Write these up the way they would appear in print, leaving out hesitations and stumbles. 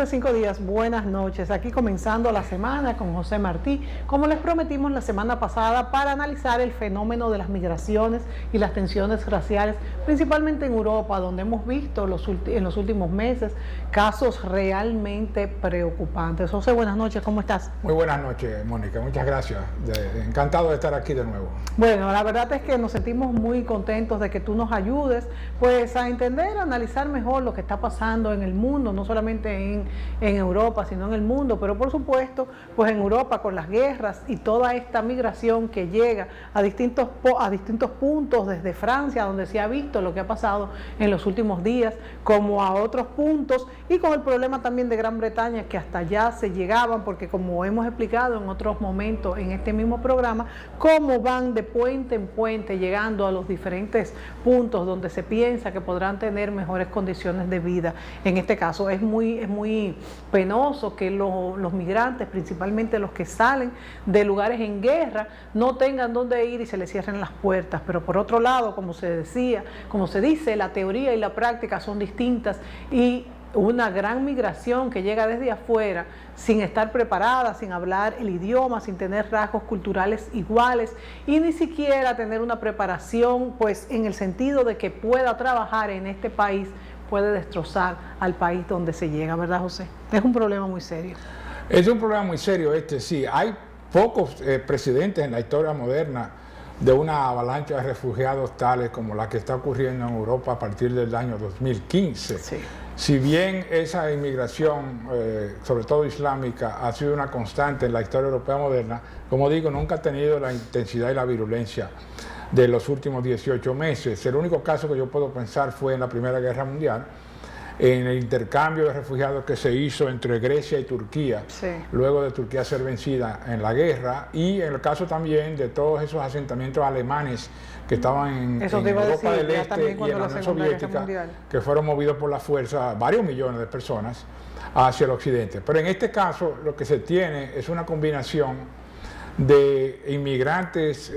de 5 días, buenas noches. Aquí comenzando la semana con José Martí, como les prometimos la semana pasada, para analizar el fenómeno de las migraciones y las tensiones raciales, principalmente en Europa, donde hemos visto en los últimos meses casos realmente preocupantes. José, buenas noches, ¿cómo estás? Muy buenas noches, Mónica, muchas gracias. Encantado de estar aquí de nuevo. Bueno, la verdad es que nos sentimos muy contentos de que tú nos ayudes pues a entender, a analizar mejor lo que está pasando en el mundo, no solamente en Europa, sino en el mundo, pero por supuesto, pues en Europa con las guerras y toda esta migración que llega a distintos puntos, desde Francia, donde se ha visto lo que ha pasado en los últimos días, como a otros puntos, y con el problema también de Gran Bretaña, que hasta allá se llegaban, porque como hemos explicado en otros momentos en este mismo programa, cómo van de puente en puente llegando a los diferentes puntos donde se piensa que podrán tener mejores condiciones de vida. En este caso es muy penoso que los migrantes, principalmente los que salen de lugares en guerra, no tengan dónde ir y se les cierren las puertas. Pero por otro lado, como se dice, la teoría y la práctica son distintas, y una gran migración que llega desde afuera sin estar preparada, sin hablar el idioma, sin tener rasgos culturales iguales y ni siquiera tener una preparación pues en el sentido de que pueda trabajar en este país, puede destrozar al país donde se llega, ¿verdad, José? Es un problema muy serio. Es un problema muy serio sí. Hay pocos precedentes en la historia moderna de una avalancha de refugiados tales como la que está ocurriendo en Europa a partir del año 2015. Sí. Si bien esa inmigración, sobre todo islámica, ha sido una constante en la historia europea moderna, como digo, nunca ha tenido la intensidad y la virulencia de los últimos 18 meses. El único caso que yo puedo pensar fue en la Primera Guerra Mundial, en el intercambio de refugiados que se hizo entre Grecia y Turquía, sí, luego de Turquía ser vencida en la guerra, y en el caso también de todos esos asentamientos alemanes que estaban en Europa del Este y en la Unión Soviética, que fueron movidos por la fuerza, varios millones de personas, hacia el occidente. Pero en este caso lo que se tiene es una combinación de inmigrantes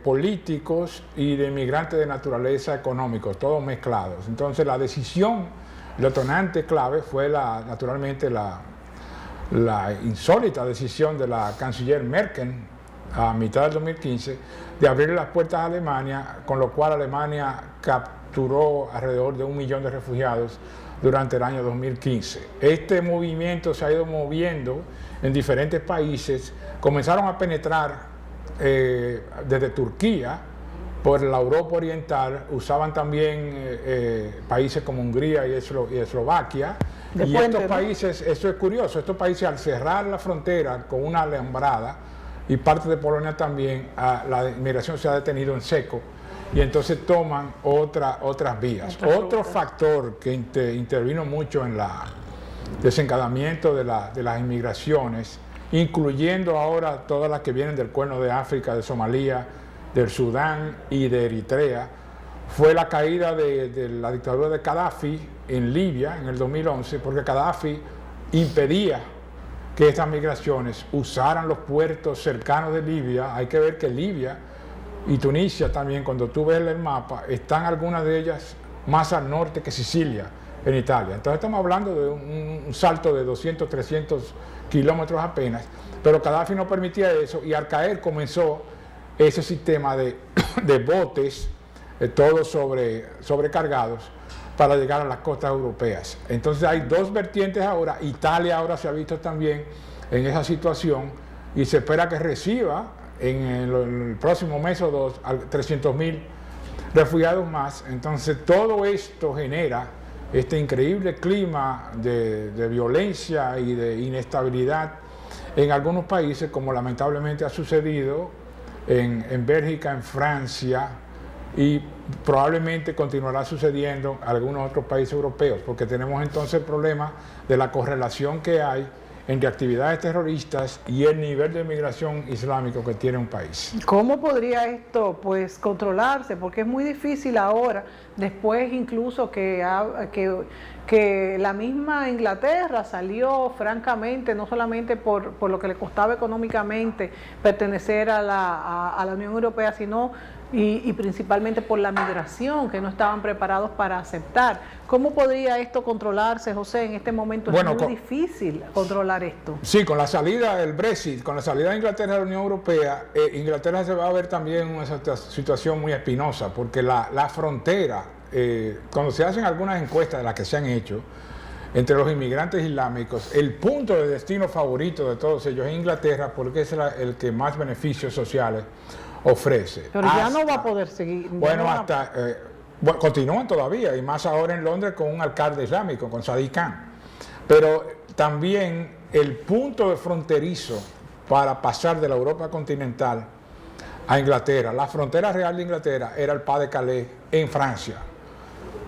políticos y de inmigrantes de naturaleza económica, todos mezclados. Entonces la decisión, el detonante clave fue naturalmente la insólita decisión de la canciller Merkel a mitad del 2015 de abrir las puertas a Alemania, con lo cual Alemania capturó alrededor de 1 millón de refugiados durante el año 2015. Este movimiento se ha ido moviendo en diferentes países, comenzaron a penetrar desde Turquía por la Europa Oriental, usaban también países como Hungría y Eslovaquia. Y estos países, eso es curioso, estos países al cerrar la frontera con una alambrada, y parte de Polonia también, la inmigración se ha detenido en seco, y entonces toman otras vías. Otro factor que intervino mucho en el desencadenamiento de las inmigraciones, incluyendo ahora todas las que vienen del Cuerno de África, de Somalia, del Sudán y de Eritrea, fue la caída de la dictadura de Gaddafi en Libia en el 2011, porque Gaddafi impedía que estas migraciones usaran los puertos cercanos de Libia. Hay que ver que Libia y Tunisia también, cuando tú ves el mapa, están algunas de ellas más al norte que Sicilia, en Italia. Entonces estamos hablando de un salto de 200, 300 kilómetros apenas, pero Gaddafi no permitía eso, y al caer comenzó ese sistema de botes, todos sobrecargados, para llegar a las costas europeas. Entonces hay dos vertientes ahora. Italia ahora se ha visto también en esa situación, y se espera que reciba en el próximo mes o dos 300.000 refugiados más. Entonces todo esto genera este increíble clima de violencia y de inestabilidad en algunos países, como lamentablemente ha sucedido en Bélgica, en Francia, y probablemente continuará sucediendo en algunos otros países europeos, porque tenemos entonces el problema de la correlación que hay entre actividades terroristas y el nivel de migración islámico que tiene un país. ¿Cómo podría esto pues controlarse? Porque es muy difícil ahora, después incluso que que la misma Inglaterra salió francamente, no solamente por lo que le costaba económicamente pertenecer a la Unión Europea, sino y principalmente por la migración, que no estaban preparados para aceptar. ¿Cómo podría esto controlarse, José? En este momento es muy difícil controlar esto. Sí, con la salida del Brexit, con la salida de Inglaterra de la Unión Europea, Inglaterra se va a ver también en una situación muy espinosa, porque la frontera, cuando se hacen algunas encuestas de las que se han hecho, entre los inmigrantes islámicos, el punto de destino favorito de todos ellos es Inglaterra, porque es el que más beneficios sociales ofrece. Pero ya no va a poder seguir. Bueno, continúan todavía, y más ahora en Londres con un alcalde islámico, con Sadiq Khan. Pero también el punto de fronterizo para pasar de la Europa continental a Inglaterra, la frontera real de Inglaterra era el Pas de Calais en Francia,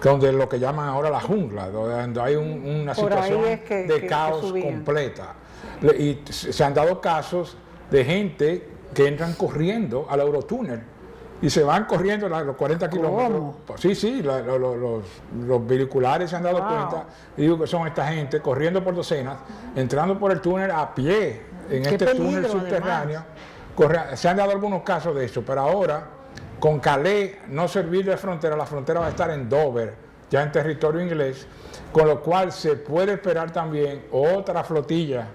donde lo que llaman ahora la jungla, donde hay una situación de caos completa. Y se han dado casos de gente que entran corriendo al Eurotúnel y se van corriendo los 40 kilómetros. Sí, los vehiculares se han dado cuenta, y digo que son esta gente corriendo por docenas, entrando por el túnel a pie, en este túnel subterráneo. Se han dado algunos casos de eso, pero ahora, con Calais no servir de frontera, la frontera va a estar en Dover, ya en territorio inglés, con lo cual se puede esperar también otra flotilla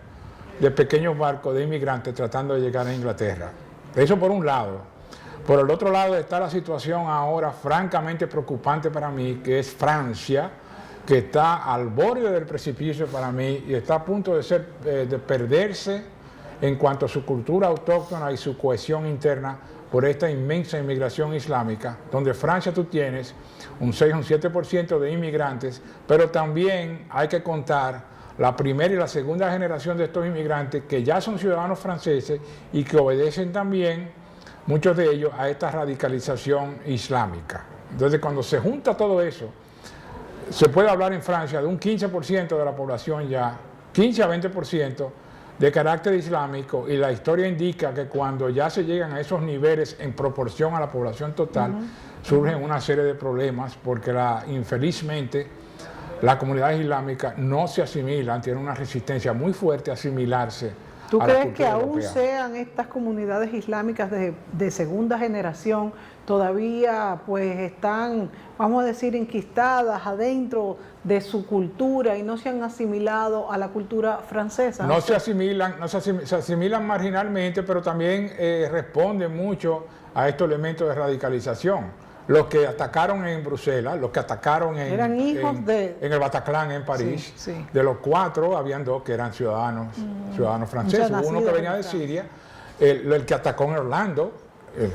de pequeños barcos de inmigrantes tratando de llegar a Inglaterra. Eso por un lado. Por el otro lado está la situación ahora francamente preocupante para mí, que es Francia, que está al borde del precipicio para mí y está a punto de perderse en cuanto a su cultura autóctona y su cohesión interna por esta inmensa inmigración islámica, donde Francia tú tienes un 6 o un 7% de inmigrantes, pero también hay que contar la primera y la segunda generación de estos inmigrantes que ya son ciudadanos franceses y que obedecen también, muchos de ellos, a esta radicalización islámica. Entonces, cuando se junta todo eso, se puede hablar en Francia de un 15% de la población ya, 15 a 20% de carácter islámico, y la historia indica que cuando ya se llegan a esos niveles en proporción a la población total, surgen una serie de problemas, porque infelizmente las comunidades islámicas no se asimilan, tienen una resistencia muy fuerte a asimilarse. ¿Tú crees que aún sean estas comunidades islámicas de segunda generación todavía pues están, vamos a decir, enquistadas adentro de su cultura y no se han asimilado a la cultura francesa? No se asimilan, se asimilan marginalmente, pero también responden mucho a estos elementos de radicalización. Los que atacaron en Bruselas, los que atacaron en el Bataclan en París, de los 4 habían 2 que eran ciudadanos franceses. Hubo uno que venía de Siria, el que atacó en Orlando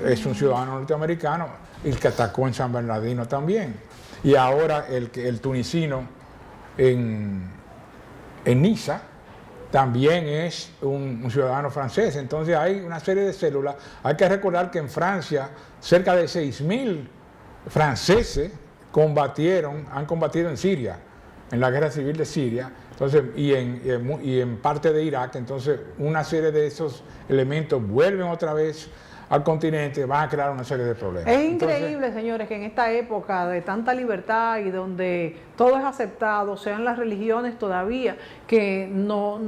es un ciudadano norteamericano, y el que atacó en San Bernardino también. Y ahora el tunisino en Niza también es un ciudadano francés. Entonces hay una serie de células. Hay que recordar que en Francia cerca de 6.000 franceses han combatido en Siria, en la guerra civil de Siria, entonces, y en parte de Irak. Entonces una serie de esos elementos vuelven otra vez al continente, van a crear una serie de problemas. Es increíble, señores, que en esta época de tanta libertad y donde todo es aceptado, sean las religiones todavía que no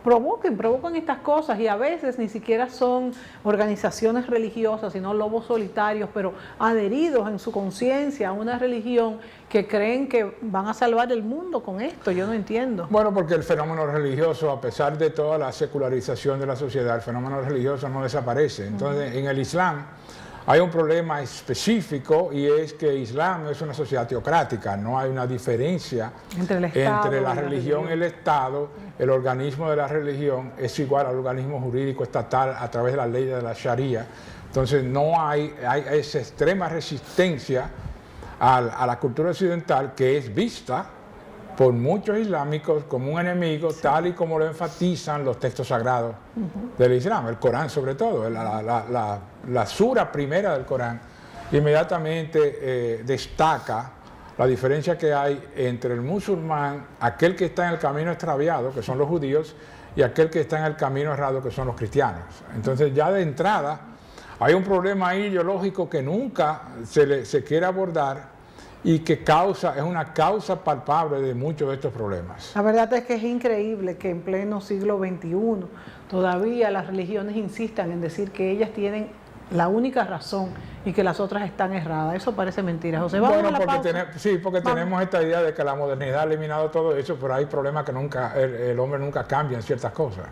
provocan estas cosas, y a veces ni siquiera son organizaciones religiosas, sino lobos solitarios, pero adheridos en su conciencia a una religión que creen que van a salvar el mundo con esto. Yo no entiendo. Bueno, porque el fenómeno religioso, a pesar de toda la secularización de la sociedad, el fenómeno religioso no desaparece. Entonces, en el Islam hay un problema específico, y es que Islam es una sociedad teocrática, no hay una diferencia entre la religión y el Estado. El organismo de la religión es igual al organismo jurídico estatal a través de la ley de la Sharia. Entonces no hay esa extrema resistencia a la cultura occidental, que es vista por muchos islámicos como un enemigo, tal y como lo enfatizan los textos sagrados del Islam, el Corán sobre todo, la sura primera del Corán, inmediatamente destaca la diferencia que hay entre el musulmán, aquel que está en el camino extraviado, que son los judíos, y aquel que está en el camino errado, que son los cristianos. Entonces ya de entrada hay un problema ahí ideológico que nunca se quiere abordar, y que es una causa palpable de muchos de estos problemas. La verdad es que es increíble que en pleno siglo XXI todavía las religiones insistan en decir que ellas tienen la única razón y que las otras están erradas. Eso parece mentira. José, vamos a la pausa. Porque tenemos esta idea de que la modernidad ha eliminado todo eso, pero hay problemas que nunca el hombre nunca cambia en ciertas cosas.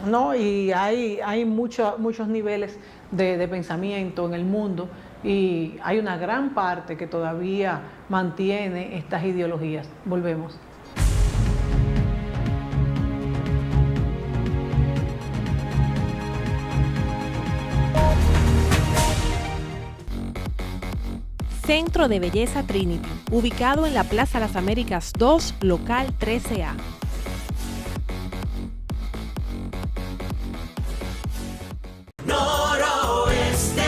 No, y hay muchos niveles de pensamiento en el mundo y hay una gran parte que todavía mantiene estas ideologías. Volvemos. Centro de Belleza Trinity, ubicado en la Plaza Las Américas 2, local 13A. Noroeste,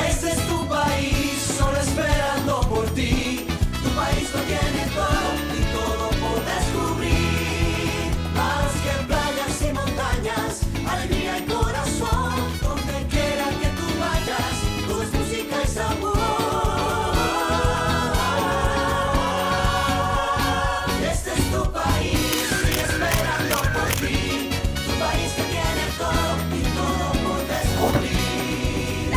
este es tu país, solo esperando por ti. Tu país lo tiene todo y todo por descubrir. Más que playas y montañas, alegría y corazón. Donde quiera que tú vayas, todo es música y sabor. Este es tu país, sigue esperando por ti. Tu país que tiene todo y todo por descubrir.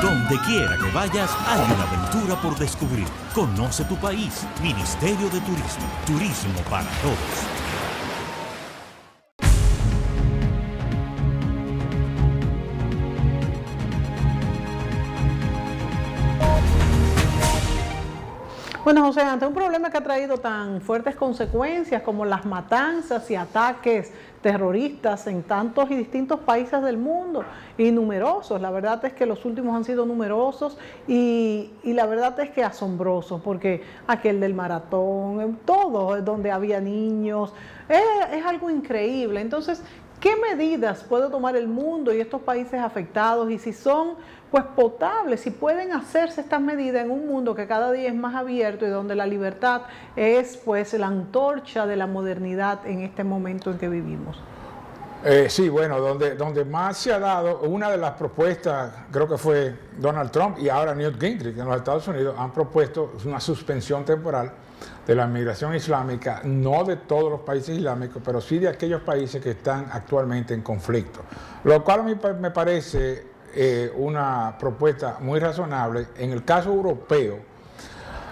Donde quiera que vayas, hay una aventura por descubrir. Conoce tu país. Ministerio de Turismo. Turismo para todos. Bueno, José, ante un problema que ha traído tan fuertes consecuencias como las matanzas y ataques terroristas en tantos y distintos países del mundo, y numerosos, la verdad es que los últimos han sido numerosos y la verdad es que asombrosos, porque aquel del maratón, todo, donde había niños, es algo increíble. Entonces, ¿qué medidas puede tomar el mundo y estos países afectados? Y si son pues potables, si pueden hacerse estas medidas en un mundo que cada día es más abierto y donde la libertad es pues la antorcha de la modernidad en este momento en que vivimos. Sí, bueno, donde más se ha dado, una de las propuestas, creo que fue Donald Trump y ahora Newt Gingrich en los Estados Unidos, han propuesto una suspensión temporal de la migración islámica, no de todos los países islámicos, pero sí de aquellos países que están actualmente en conflicto. Lo cual a mí me parece una propuesta muy razonable. En el caso europeo,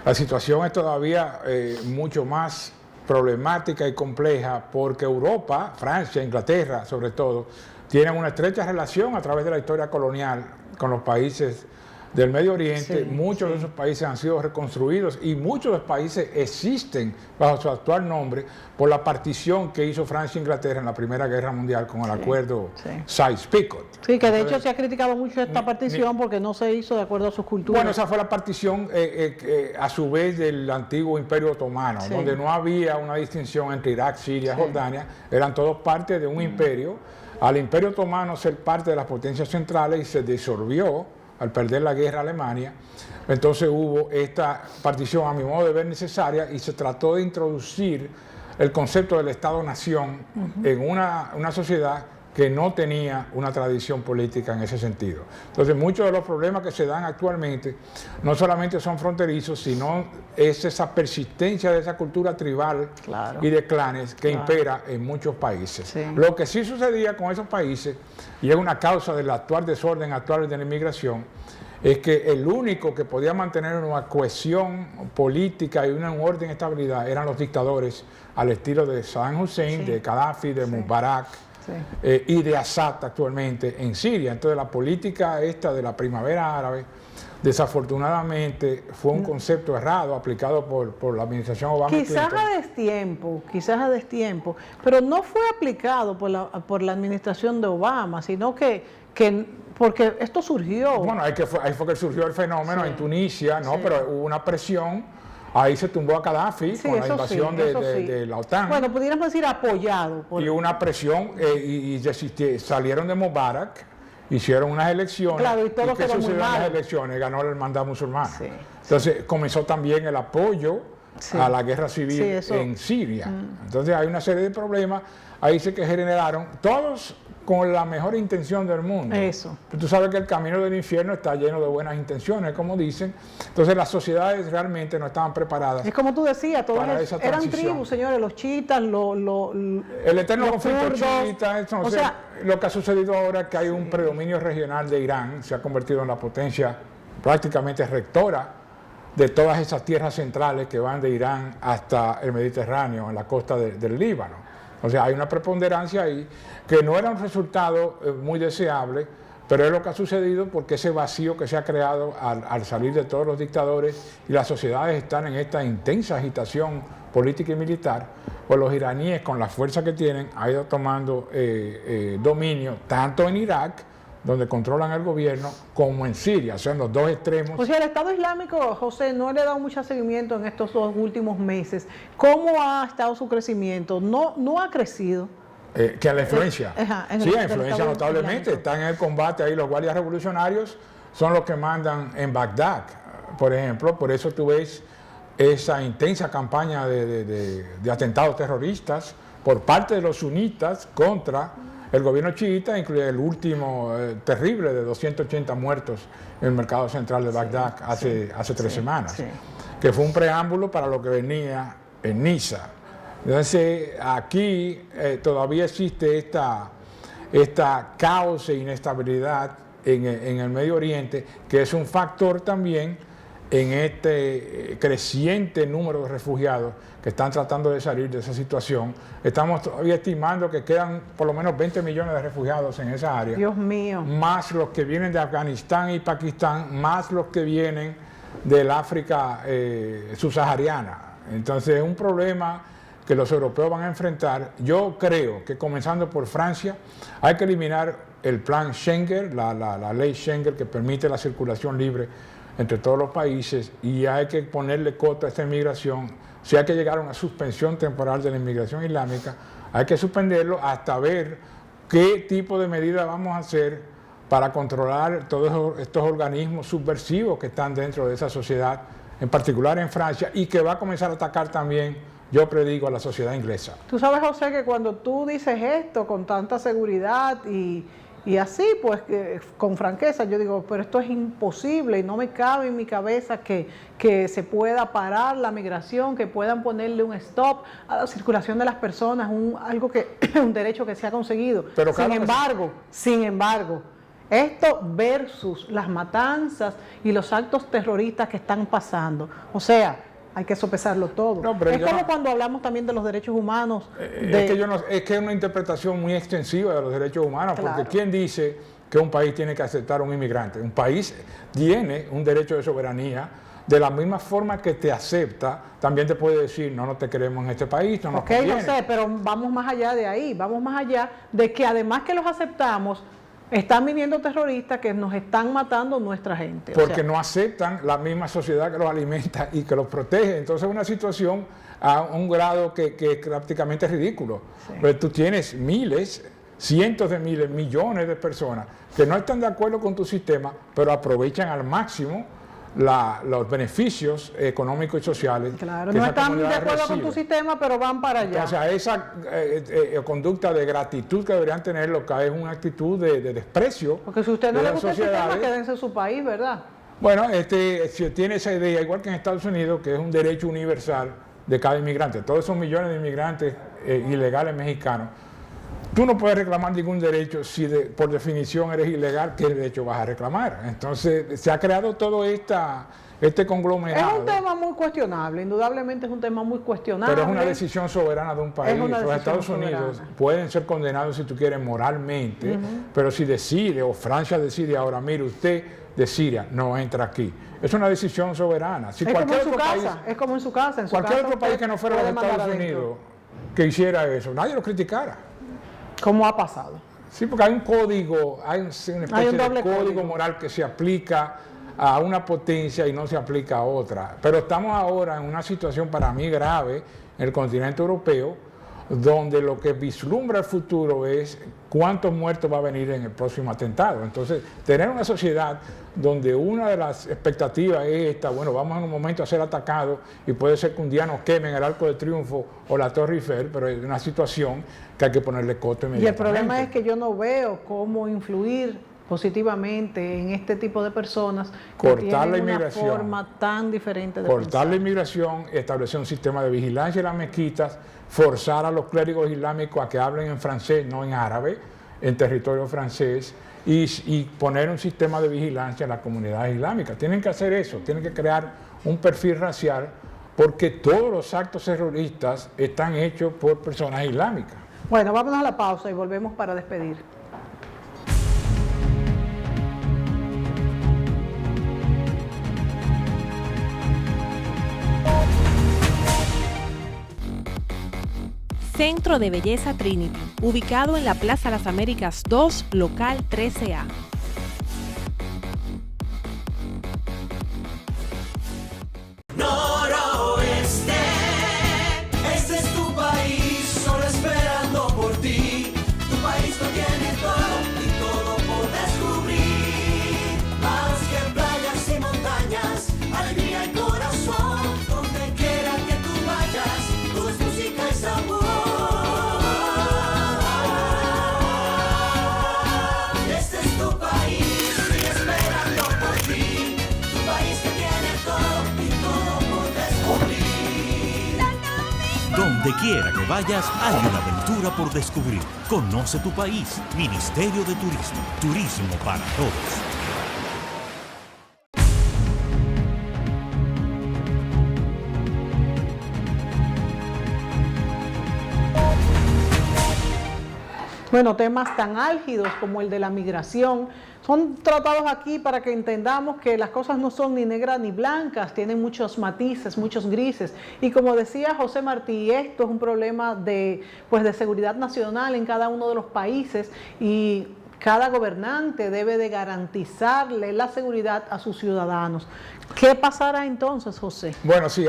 la situación es todavía mucho más problemática y compleja porque Europa, Francia, Inglaterra sobre todo, tienen una estrecha relación a través de la historia colonial con los países del Medio Oriente. Muchos de esos países han sido reconstruidos y muchos de los países existen bajo su actual nombre por la partición que hizo Francia e Inglaterra en la Primera Guerra Mundial con el acuerdo Sykes-Picot. Sí, que de hecho se ha criticado mucho esta partición porque no se hizo de acuerdo a sus culturas. Bueno, esa fue la partición a su vez del antiguo Imperio Otomano, donde no había una distinción entre Irak, Siria, Jordania, eran todos parte de un imperio. Al Imperio Otomano ser parte de las potencias centrales y se disolvió al perder la guerra a Alemania, entonces hubo esta partición a mi modo de ver necesaria y se trató de introducir el concepto del Estado-Nación en una sociedad que no tenía una tradición política en ese sentido. Entonces muchos de los problemas que se dan actualmente no solamente son fronterizos, sino es esa persistencia de esa cultura tribal y de clanes que impera en muchos países. Lo que sí sucedía con esos países, y es una causa del actual desorden actual de la inmigración, es que el único que podía mantener una cohesión política y un orden y estabilidad eran los dictadores al estilo de Saddam Hussein, de Gaddafi, de Mubarak, y de Assad actualmente en Siria. Entonces la política esta de la primavera árabe desafortunadamente fue un concepto errado aplicado por la administración Obama. Quizás a destiempo, pero no fue aplicado por la administración de Obama, sino que porque esto surgió. Bueno, ahí fue que surgió el fenómeno en Tunisia, ¿no? Pero hubo una presión. Ahí se tumbó a Gaddafi con la invasión de la OTAN. Bueno, pudiéramos decir apoyado. Y una presión, salieron de Mubarak, hicieron unas elecciones. Claro, y todo ¿qué sucedió en las elecciones? Ganó la hermandad musulmana. Entonces comenzó también el apoyo a la guerra civil en Siria. Entonces hay una serie de problemas ahí que generaron, todos con la mejor intención del mundo. Eso. Tú sabes que el camino del infierno está lleno de buenas intenciones, como dicen. Entonces las sociedades realmente no estaban preparadas. Es como tú decías, todas para esa eran transición. tribus, señores, los chiitas, El eterno los conflicto kurdos. chiita, entonces, O sea, lo que ha sucedido ahora es que hay un predominio regional de Irán, se ha convertido en la potencia prácticamente rectora de todas esas tierras centrales que van de Irán hasta el Mediterráneo, en la costa del Líbano. O sea, hay una preponderancia ahí que no era un resultado muy deseable, pero es lo que ha sucedido porque ese vacío que se ha creado al salir de todos los dictadores y las sociedades están en esta intensa agitación política y militar, pues los iraníes con la fuerza que tienen han ido tomando dominio tanto en Irak, donde controlan el gobierno, como en Siria, o sea, en los dos extremos. O sea, el Estado Islámico, José, no le ha dado mucho seguimiento en estos 2 últimos meses. ¿Cómo ha estado su crecimiento? No ha crecido. Que a la influencia. Sí, a influencia notablemente. Islámico. Están en el combate ahí, los guardias revolucionarios son los que mandan en Bagdad, por ejemplo. Por eso tú ves esa intensa campaña de atentados terroristas por parte de los sunitas contra el gobierno chiita, incluye el último terrible de 280 muertos en el mercado central de Bagdad hace 3 semanas, que fue un preámbulo para lo que venía en Niza. Entonces, aquí todavía existe esta caos e inestabilidad en el Medio Oriente, que es un factor también en este creciente número de refugiados que están tratando de salir de esa situación. Estamos todavía estimando que quedan por lo menos 20 millones de refugiados en esa área. Dios mío. Más los que vienen de Afganistán y Pakistán, más los que vienen del África subsahariana. Entonces es un problema que los europeos van a enfrentar. Yo creo que comenzando por Francia, hay que eliminar el plan Schengen, la ley Schengen que permite la circulación libre entre todos los países, y hay que ponerle coto a esta inmigración. Si hay que llegar a una suspensión temporal de la inmigración islámica, hay que suspenderlo hasta ver qué tipo de medidas vamos a hacer para controlar todos estos organismos subversivos que están dentro de esa sociedad, en particular en Francia, y que va a comenzar a atacar también, yo predigo, a la sociedad inglesa. Tú sabes, José, que cuando tú dices esto con tanta seguridad y así, pues con franqueza, yo digo, pero esto es imposible y no me cabe en mi cabeza que se pueda parar la migración, que puedan ponerle un stop a la circulación de las personas, un derecho que se ha conseguido. Pero sin embargo, esto versus las matanzas y los actos terroristas que están pasando, o sea, hay que sopesarlo todo. No, es como cuando hablamos también de los derechos humanos. Es que es una interpretación muy extensiva de los derechos humanos, Claro. porque ¿quién dice que un país tiene que aceptar a un inmigrante? Un país tiene un derecho de soberanía, de la misma forma que te acepta, también te puede decir, no te queremos en este país, no nos conviene. No sé, pero vamos más allá de ahí, vamos más allá de que además que los aceptamos, están viniendo terroristas que nos están matando nuestra gente. Porque no aceptan la misma sociedad que los alimenta y que los protege. Entonces es una situación a un grado que es prácticamente ridículo. Sí. Pero tú tienes miles, cientos de miles, millones de personas que no están de acuerdo con tu sistema, pero aprovechan al máximo los beneficios económicos y sociales. Claro, que no esa están de comunidad acuerdo con recibe. tu sistema, pero van para allá. Entonces, a esa conducta de gratitud que deberían tener, lo que es una actitud de desprecio. Porque si a usted no de le las gusta el sistema, sociedades. quédense en su país, ¿verdad? Bueno, si tiene esa idea, igual que en Estados Unidos, que es un derecho universal de cada inmigrante, todos esos millones de inmigrantes ilegales mexicanos, tú no puedes reclamar ningún derecho si por definición eres ilegal, ¿qué derecho vas a reclamar? Entonces, se ha creado todo este conglomerado. Es un tema muy cuestionable, indudablemente es un tema muy cuestionable. Pero es una decisión soberana de un país. Es una Los decisión Estados Unidos soberana. pueden ser condenados, si tú quieres, moralmente, pero si decide, o Francia decide ahora, mire, usted de Siria no entra aquí. Es una decisión soberana. Si es como en cualquier su otro país, casa, es como en su casa. En su cualquier casa otro país usted que no fuera los puede mandar Estados adentro. Unidos que hiciera eso, nadie lo criticara. ¿Cómo ha pasado? Sí, porque hay un código, hay una especie de doble código código moral que se aplica a una potencia y no se aplica a otra. Pero estamos ahora en una situación para mí grave en el continente europeo, donde lo que vislumbra el futuro es cuántos muertos va a venir en el próximo atentado. Entonces, tener una sociedad donde una de las expectativas es esta, bueno, vamos en un momento a ser atacados y puede ser que un día nos quemen el Arco de Triunfo o la Torre Eiffel, pero es una situación que hay que ponerle coto inmediatamente. Y el problema es que yo no veo cómo influir positivamente en este tipo de personas que cortar la tienen una inmigración, forma tan diferente de cortar pensar. la inmigración, establecer un sistema de vigilancia en las mezquitas, forzar a los clérigos islámicos a que hablen en francés, no en árabe, en territorio francés, y poner un sistema de vigilancia en las comunidades islámicas. Tienen que hacer eso, tienen que crear un perfil racial, porque todos los actos terroristas están hechos por personas islámicas. Bueno, vámonos a la pausa y volvemos para despedir. Centro de Belleza Trinity, ubicado en la Plaza Las Américas 2, local 13A. Noroeste, este es tu país, solo esperando por ti. Tu país lo tiene todo y todo por descubrir. Más que playas y montañas, alegría y corazón. Donde quiera que tú vayas, todo es música y sabor. Este es tu país, sigue esperando por ti. Tu país que tiene todo y todo por descubrir. Donde quiera que vayas, hay una aventura por descubrir. Conoce tu país. Ministerio de Turismo. Turismo para todos. Bueno, temas tan álgidos como el de la migración son tratados aquí para que entendamos que las cosas no son ni negras ni blancas, tienen muchos matices, muchos grises. Y como decía José Martí, esto es un problema de seguridad nacional en cada uno de los países y cada gobernante debe de garantizarle la seguridad a sus ciudadanos. ¿Qué pasará entonces, José? Bueno, sí,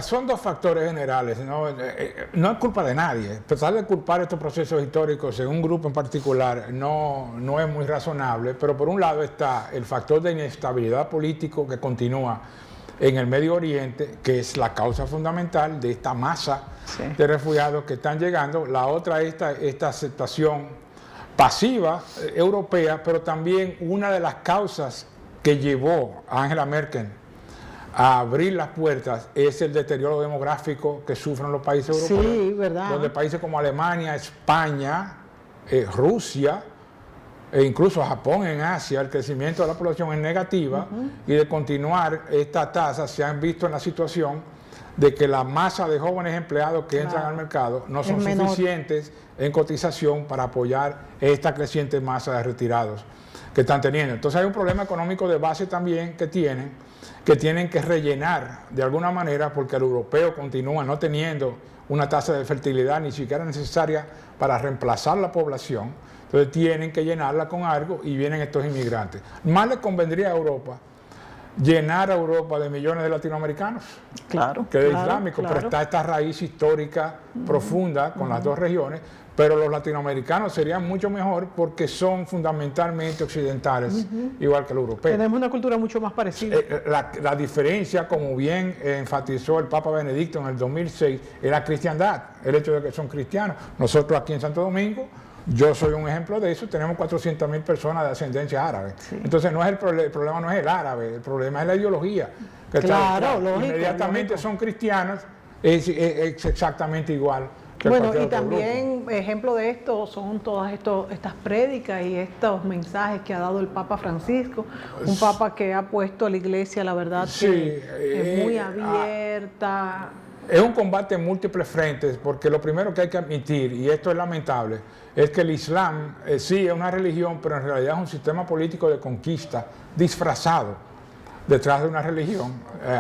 son dos factores generales. No es culpa de nadie. Tratar de culpar estos procesos históricos en un grupo en particular no es muy razonable, pero por un lado está el factor de inestabilidad político que continúa en el Medio Oriente, que es la causa fundamental de esta masa de refugiados que están llegando. La otra es esta aceptación pasiva europea, pero también una de las causas que llevó a Angela Merkel a abrir las puertas es el deterioro demográfico que sufren los países europeos. Sí, ¿verdad? Donde países como Alemania, España, Rusia e incluso Japón en Asia, el crecimiento de la población es negativa y de continuar esta tasa se han visto en la situación de que la masa de jóvenes empleados que entran al mercado no son suficientes en cotización para apoyar esta creciente masa de retirados que están teniendo. Entonces hay un problema económico de base también que tienen que rellenar de alguna manera porque el europeo continúa no teniendo una tasa de fertilidad ni siquiera necesaria para reemplazar la población. Entonces tienen que llenarla con algo y vienen estos inmigrantes. Más le convendría a Europa llenar a Europa de millones de latinoamericanos que de islámicos, pero está esta raíz histórica profunda con las dos regiones, pero los latinoamericanos serían mucho mejor porque son fundamentalmente occidentales, igual que los europeos. Tenemos una cultura mucho más parecida. La diferencia, como bien enfatizó el Papa Benedicto en el 2006, es la cristiandad, el hecho de que son cristianos. Nosotros aquí en Santo Domingo, yo soy un ejemplo de eso, tenemos 400.000 personas de ascendencia árabe. Sí. Entonces no es el problema no es el árabe, el problema es la ideología. Que inmediatamente son cristianos, es exactamente igual. Bueno, y también ejemplo de esto son todas estas prédicas y estos mensajes que ha dado el Papa Francisco, un Papa que ha puesto a la Iglesia, la verdad, que es muy abierta. Es un combate en múltiples frentes, porque lo primero que hay que admitir, y esto es lamentable, es que el Islam sí es una religión, pero en realidad es un sistema político de conquista disfrazado detrás de una religión.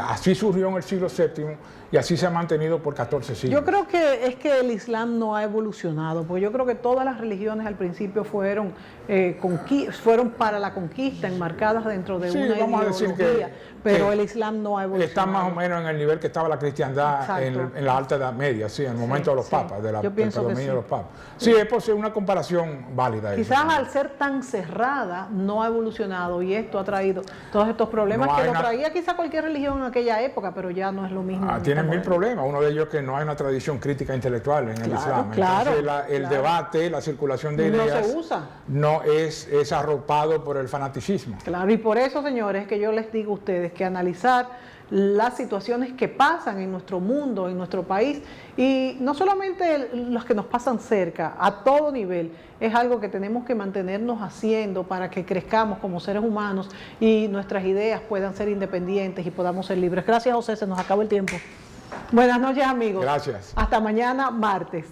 Así surgió en el siglo VII y así se ha mantenido por 14 siglos. Yo creo que es que el Islam no ha evolucionado, porque yo creo que todas las religiones al principio fueron para la conquista, enmarcadas dentro de una vamos a decir ideología, pero el Islam no ha evolucionado. Está más o menos en el nivel que estaba la cristiandad en la Alta Edad Media, sí, en el momento de los papas, del predominio de los papas. Sí, es posible una comparación válida. Quizás al ser tan cerrada no ha evolucionado y esto ha traído todos estos problemas que lo traía quizá cualquier religión en aquella época, pero ya no es lo mismo. Tienen mil problemas, uno de ellos es que no hay una tradición crítica intelectual en el Islam. Entonces el debate, la circulación de ideas no se usa. No es arropado por el fanaticismo. Claro, y por eso, señores, que yo les digo a ustedes que analizar las situaciones que pasan en nuestro mundo, en nuestro país, y no solamente las que nos pasan cerca, a todo nivel, es algo que tenemos que mantenernos haciendo para que crezcamos como seres humanos y nuestras ideas puedan ser independientes y podamos ser libres. Gracias, José, se nos acabó el tiempo. Buenas noches, amigos. Gracias. Hasta mañana, martes.